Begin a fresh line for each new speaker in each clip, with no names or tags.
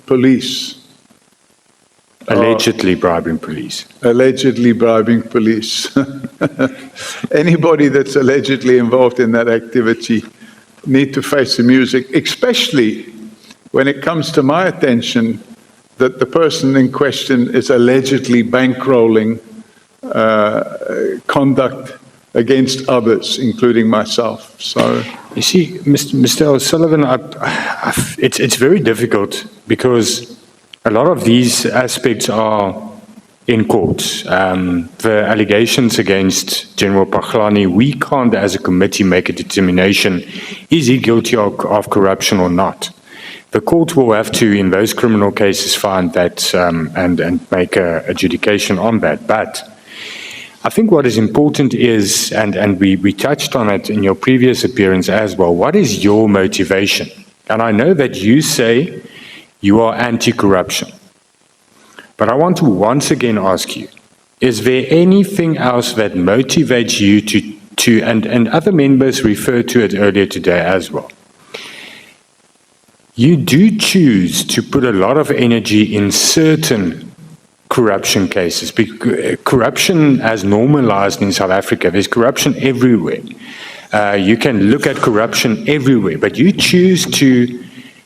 police.
Allegedly bribing police.
Allegedly bribing police. Anybody that's allegedly involved in that activity need to face the music, especially when it comes to my attention that the person in question is allegedly bankrolling conduct against others, including myself. So,
you see, Mr. O'Sullivan, it's very difficult because a lot of these aspects are in court. The allegations against General Paghlani, we can't, as a committee, make a determination: is he guilty of corruption or not? The court will have to, in those criminal cases, find that and make an adjudication on that. But I think what is important is, and we touched on it in your previous appearance as well, what is your motivation? And I know that you say you are anti-corruption. But I want to once again ask you, is there anything else that motivates you to and other members referred to it earlier today as well? You do choose to put a lot of energy in certain corruption cases. Corruption has normalized in South Africa. There's corruption everywhere. You can look at corruption everywhere, but you choose to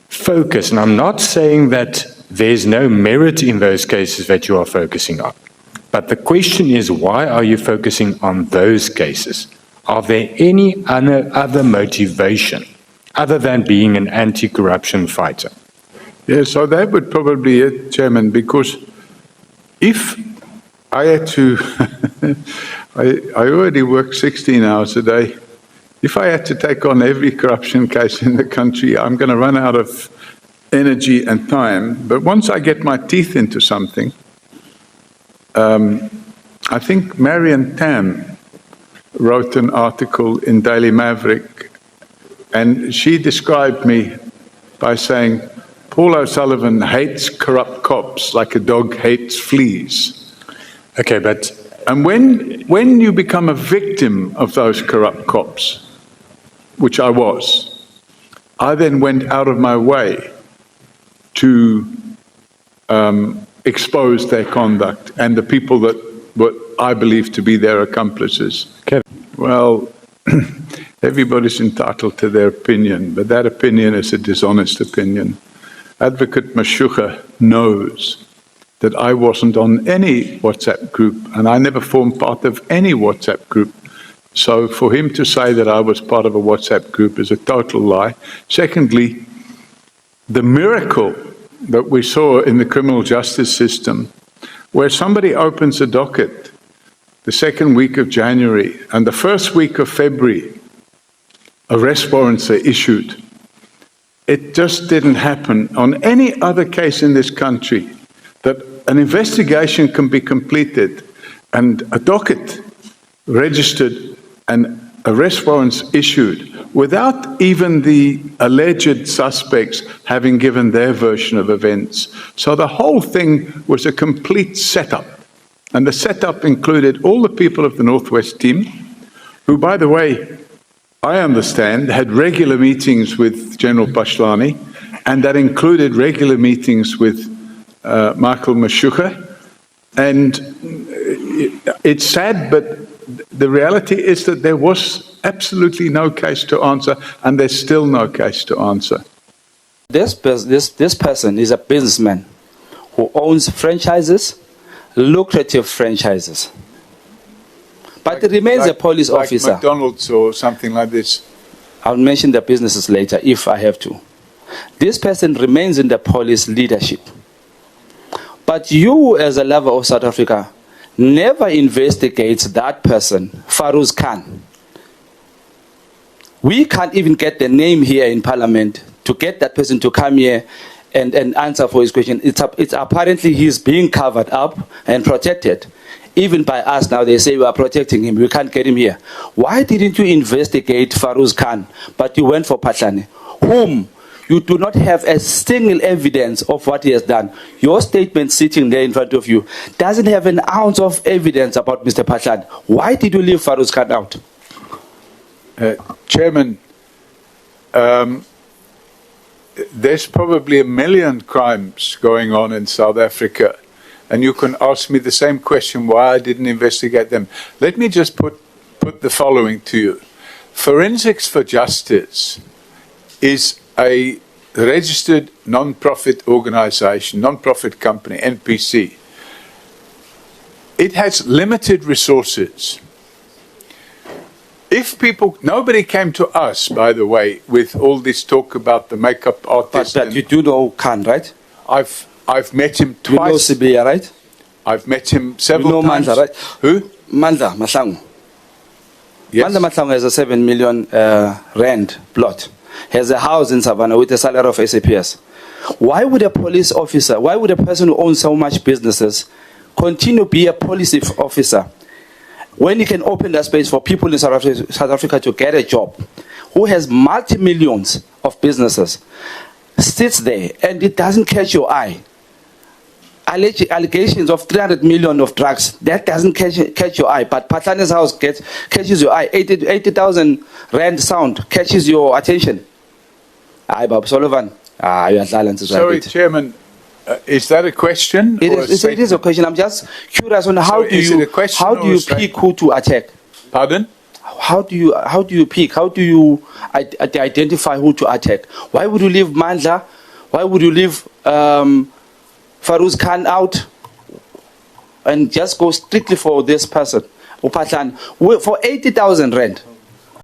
focus, and I'm not saying that there's no merit in those cases that you are focusing on, but the question is, why are you focusing on those cases? Are there any other motivation other than being an anti-corruption fighter?
Yeah, so that would probably be it, Chairman, because if I had to, I already work 16 hours a day. If I had to take on every corruption case in the country, I'm going to run out of energy and time. But once I get my teeth into something, I think Marion Tam wrote an article in Daily Maverick, and she described me by saying, Paul O'Sullivan hates corrupt cops like a dog hates fleas.
Okay, but...
And when you become a victim of those corrupt cops, which I was, I then went out of my way to expose their conduct and the people that what I believe to be their accomplices.
Okay.
Well, everybody's entitled to their opinion, but that opinion is a dishonest opinion. Advocate Mashuga knows that I wasn't on any WhatsApp group, and I never formed part of any WhatsApp group. So for him to say that I was part of a WhatsApp group is a total lie. Secondly, the miracle that we saw in the criminal justice system, where somebody opens a docket the second week of January and the first week of February, arrest warrants are issued. It just didn't happen on any other case in this country, that an investigation can be completed and a docket registered and arrest warrants issued without even the alleged suspects having given their version of events. So the whole thing was a complete setup. And the setup included all the people of the Northwest team, who, by the way, I understand, had regular meetings with General Paghlani, and that included regular meetings with Michael Mashuga. And it's sad, but the reality is that there was absolutely no case to answer, and there's still no case to answer.
This person is a businessman who owns franchises, lucrative franchises. But he remains a police officer.
Like McDonald's or something like this.
I'll mention the businesses later if I have to. This person remains in the police leadership. But you, as a lover of South Africa, never investigates that person, Farouz Khan. We can't even get the name here in Parliament to get that person to come here and answer for his question. It's apparently he's being covered up and protected. Even by us now, they say we are protecting him. We can't get him here. Why didn't you investigate Farouz Khan, but you went for Paghlani, whom you do not have a single evidence of what he has done? Your statement sitting there in front of you doesn't have an ounce of evidence about Mr. Paghlani. Why did you leave Farouz Khan out?
there's probably 1 million crimes going on in South Africa, and you can ask me the same question why I didn't investigate them. Let me just put the following to you. Forensics for Justice is a registered non-profit organization, non-profit company, NPC. It has limited resources. If nobody came to us, by the way, with all this talk about the makeup artist.
But you do know Khan, right?
I've met him
You know
twice.
Sibia, right?
I've met him several
You know
times.
Mandla, right?
Who?
Mandla Mahlangu.
Yes.
Mandla Mahlangu has a 7 million rand plot. Has a house in Savannah with a salary of SAPS. Why would a police officer, why would a person who owns so much businesses continue to be a police officer when he can open that space for people in South Africa to get a job, who has multi-millions of businesses, sits there and it doesn't catch your eye? Allegations of 300 million of drugs, that doesn't catch your eye, but Patlane's house catches your eye. 80,000 rand sound catches your attention. Aye, Bob Sullivan. You are silent.
Sorry, Chairman. Is that a question?
It
or
is a question. I'm just curious on how
So
do
is
you
it a question
how do
or a
you
statement?
pick who to attack?
Pardon?
How do you pick? How do you identify who to attack? Why would you leave Mandla? Why would you leave Farouz Khan out and just go strictly for this person, Upatlan, for 80,000 rand?